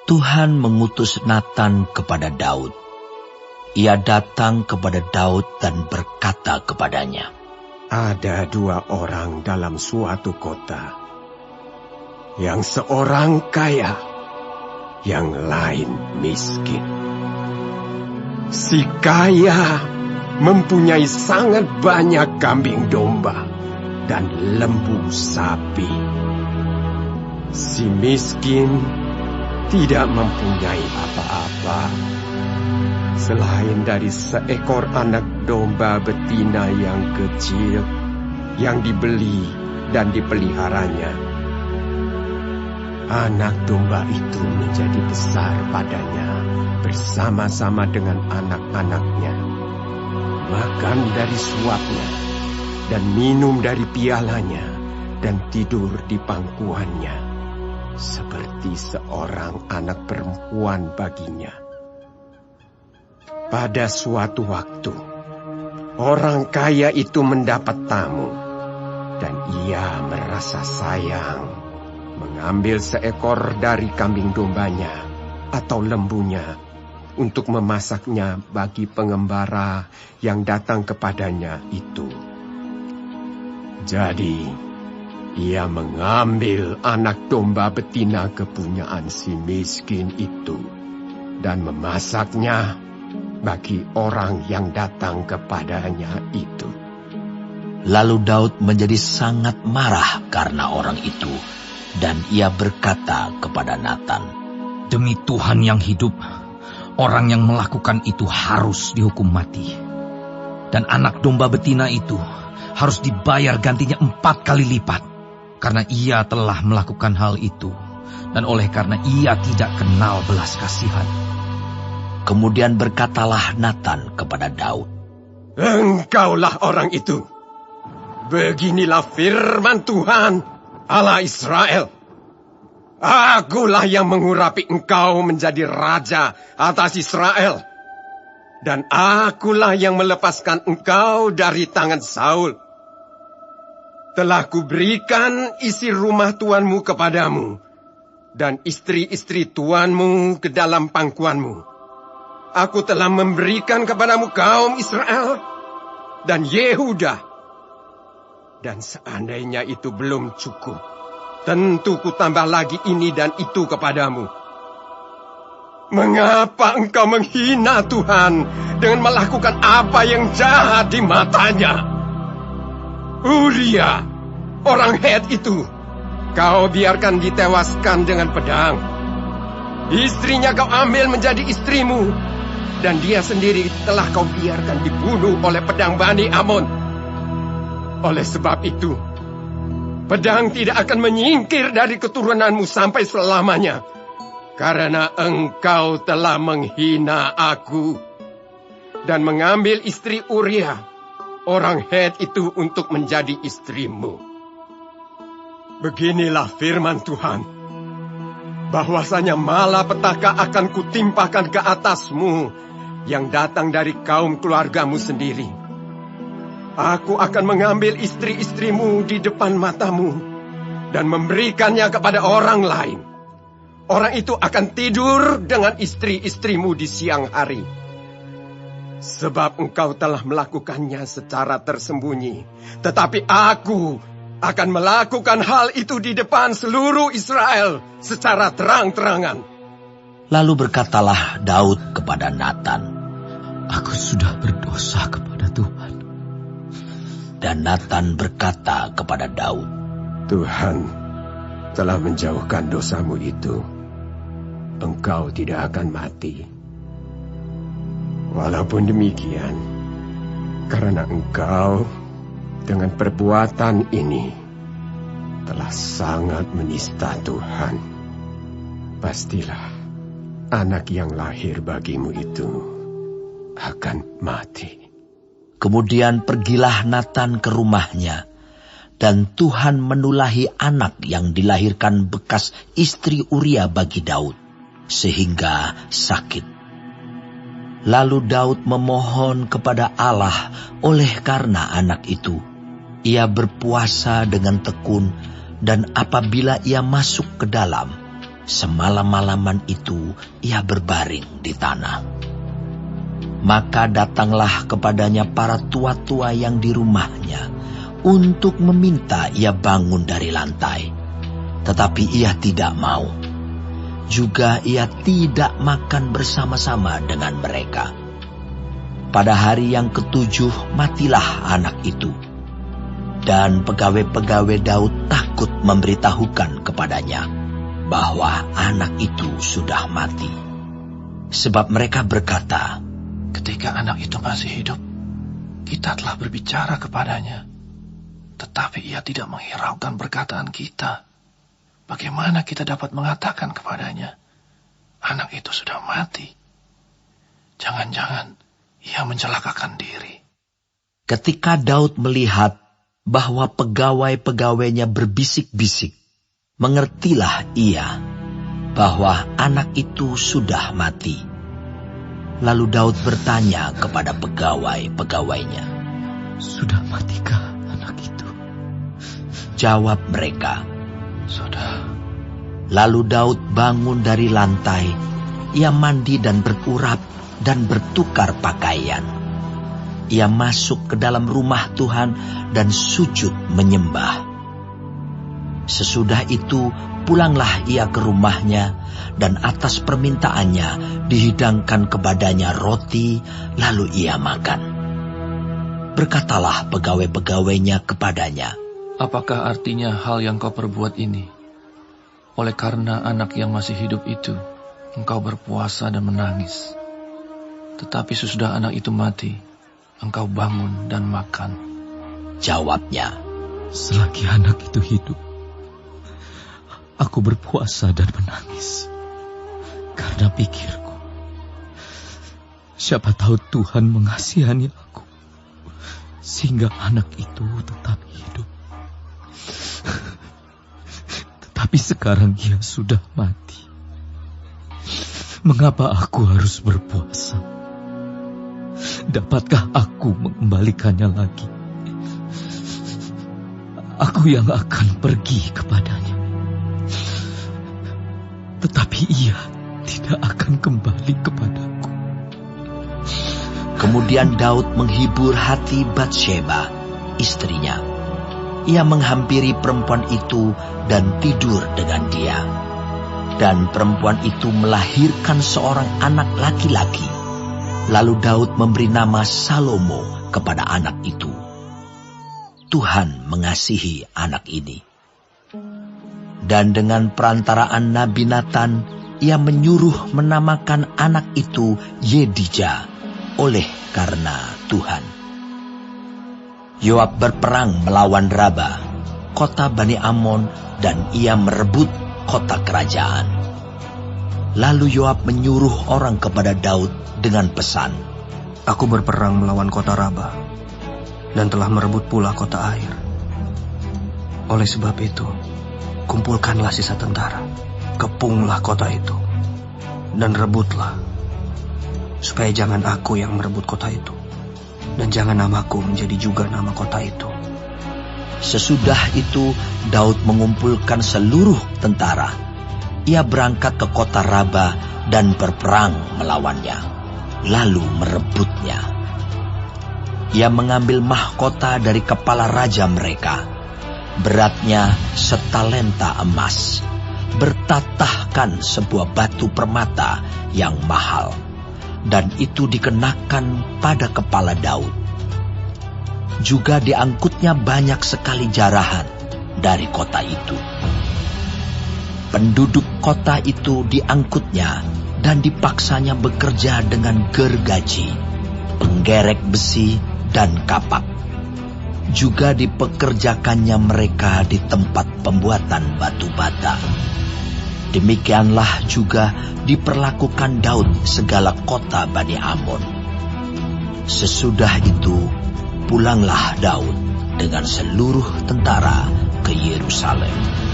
Tuhan mengutus Natan kepada Daud. Ia datang kepada Daud dan berkata kepadanya, "Ada 2 orang dalam suatu kota, yang seorang kaya, yang lain miskin. Si kaya mempunyai sangat banyak kambing domba dan lembu sapi. Si miskin tidak mempunyai apa-apa selain dari seekor anak domba betina yang kecil yang dibeli dan dipeliharanya. Anak domba itu menjadi besar padanya bersama-sama dengan anak-anaknya, makan dari suapnya dan minum dari pialanya dan tidur di pangkuannya, seperti seorang anak perempuan baginya. Pada suatu waktu, orang kaya itu mendapat tamu, dan ia merasa sayang, mengambil seekor dari kambing dombanya atau lembunya untuk memasaknya bagi pengembara yang datang kepadanya itu. Jadi, ia mengambil anak domba betina kepunyaan si miskin itu dan memasaknya bagi orang yang datang kepadanya itu. Lalu Daud menjadi sangat marah karena orang itu, dan ia berkata kepada Natan, "Demi Tuhan yang hidup, orang yang melakukan itu harus dihukum mati. Dan anak domba betina itu harus dibayar gantinya 4 kali lipat, karena ia telah melakukan hal itu, dan oleh karena ia tidak kenal belas kasihan." Kemudian berkatalah Natan kepada Daud, "Engkaulah orang itu. Beginilah firman Tuhan, Allah Israel. Akulah yang mengurapi engkau menjadi raja atas Israel. Dan akulah yang melepaskan engkau dari tangan Saul. Telah kuberikan isi rumah tuanmu kepadamu, dan istri-istri tuanmu ke dalam pangkuanmu. Aku telah memberikan kepadamu kaum Israel dan Yehuda. Dan seandainya itu belum cukup, tentu ku tambah lagi ini dan itu kepadamu. Mengapa engkau menghina Tuhan dengan melakukan apa yang jahat di matanya? Uria, orang Het itu, kau biarkan ditewaskan dengan pedang. Istrinya kau ambil menjadi istrimu, dan dia sendiri telah kau biarkan dibunuh oleh pedang Bani Amon. Oleh sebab itu, pedang tidak akan menyingkir dari keturunanmu sampai selamanya, karena engkau telah menghina aku dan mengambil istri Uria, orang Het itu, untuk menjadi istrimu. Beginilah firman Tuhan, bahwasanya malapetaka akan kutimpakan ke atasmu yang datang dari kaum keluargamu sendiri. Aku akan mengambil istri-istrimu di depan matamu dan memberikannya kepada orang lain. Orang itu akan tidur dengan istri-istrimu di siang hari. Sebab engkau telah melakukannya secara tersembunyi, tetapi aku akan melakukan hal itu di depan seluruh Israel secara terang-terangan." Lalu berkatalah Daud kepada Natan, "Aku sudah berdosa kepada Tuhan." Dan Natan berkata kepada Daud, "Tuhan telah menjauhkan dosamu itu. Engkau tidak akan mati. Walaupun demikian, karena engkau dengan perbuatan ini telah sangat menista Tuhan, pastilah anak yang lahir bagimu itu akan mati." Kemudian pergilah Natan ke rumahnya, dan Tuhan menulahi anak yang dilahirkan bekas istri Uria bagi Daud, sehingga sakit. Lalu Daud memohon kepada Allah oleh karena anak itu. Ia berpuasa dengan tekun, dan apabila ia masuk ke dalam, Semalam-malaman itu ia berbaring di tanah. Maka datanglah kepadanya para tua-tua yang di rumahnya untuk meminta ia bangun dari lantai. Tetapi ia tidak mau. Juga ia tidak makan bersama-sama dengan mereka. Pada hari yang ke-7 matilah anak itu. Dan pegawai-pegawai Daud takut memberitahukan kepadanya bahwa anak itu sudah mati. Sebab mereka berkata, ketika anak itu masih hidup, kita telah berbicara kepadanya. Tetapi ia tidak menghiraukan perkataan kita. Bagaimana kita dapat mengatakan kepadanya, anak itu sudah mati? Jangan-jangan ia mencelakakan diri. Ketika Daud melihat bahwa pegawai-pegawainya berbisik-bisik, mengertilah ia bahwa anak itu sudah mati. Lalu Daud bertanya kepada pegawai-pegawainya, sudah matikah anak itu? Jawab mereka, sudah. Lalu Daud bangun dari lantai, ia mandi dan berurap dan bertukar pakaian. Ia masuk ke dalam rumah Tuhan dan sujud menyembah. Sesudah itu pulanglah ia ke rumahnya, dan atas permintaannya dihidangkan kepadanya roti, lalu ia makan. Berkatalah pegawai-pegawainya kepadanya, apakah artinya hal yang kau perbuat ini? Oleh karena anak yang masih hidup itu, engkau berpuasa dan menangis. Tetapi sesudah anak itu mati, engkau bangun dan makan. Jawabnya, selagi anak itu hidup, aku berpuasa dan menangis. Karena pikirku, siapa tahu Tuhan mengasihani aku, sehingga anak itu tetap hidup. Tetapi sekarang ia sudah mati. Mengapa aku harus berpuasa? Dapatkah aku mengembalikannya lagi? Aku yang akan pergi kepadanya. Tetapi ia tidak akan kembali kepadaku. Kemudian Daud menghibur hati Batsheba, istrinya. Ia menghampiri perempuan itu dan tidur dengan dia. Dan perempuan itu melahirkan seorang anak laki-laki. Lalu Daud memberi nama Salomo kepada anak itu. Tuhan mengasihi anak ini. Dan dengan perantaraan Nabi Natan, ia menyuruh menamakan anak itu Yedija, oleh karena Tuhan. Yoab berperang melawan Raba, kota Bani Amon, dan ia merebut kota kerajaan. Lalu Yoab menyuruh orang kepada Daud dengan pesan, aku berperang melawan kota Raba, dan telah merebut pula kota Air. Oleh sebab itu, kumpulkanlah sisa tentara, kepunglah kota itu, dan rebutlah, supaya jangan aku yang merebut kota itu, dan jangan namaku menjadi juga nama kota itu. Sesudah itu Daud mengumpulkan seluruh tentara. Ia berangkat ke kota Raba dan berperang melawannya, lalu merebutnya. Ia mengambil mahkota dari kepala raja mereka, beratnya setalenta emas, bertatahkan sebuah batu permata yang mahal, dan itu dikenakan pada kepala Daud. Juga diangkutnya banyak sekali jarahan dari kota itu. Penduduk kota itu diangkutnya dan dipaksanya bekerja dengan gergaji, penggerek besi, dan kapak. Juga dipekerjakannya mereka di tempat pembuatan batu bata. Demikianlah juga diperlakukan Daud segala kota Bani Amon. Sesudah itu pulanglah Daud dengan seluruh tentara ke Yerusalem.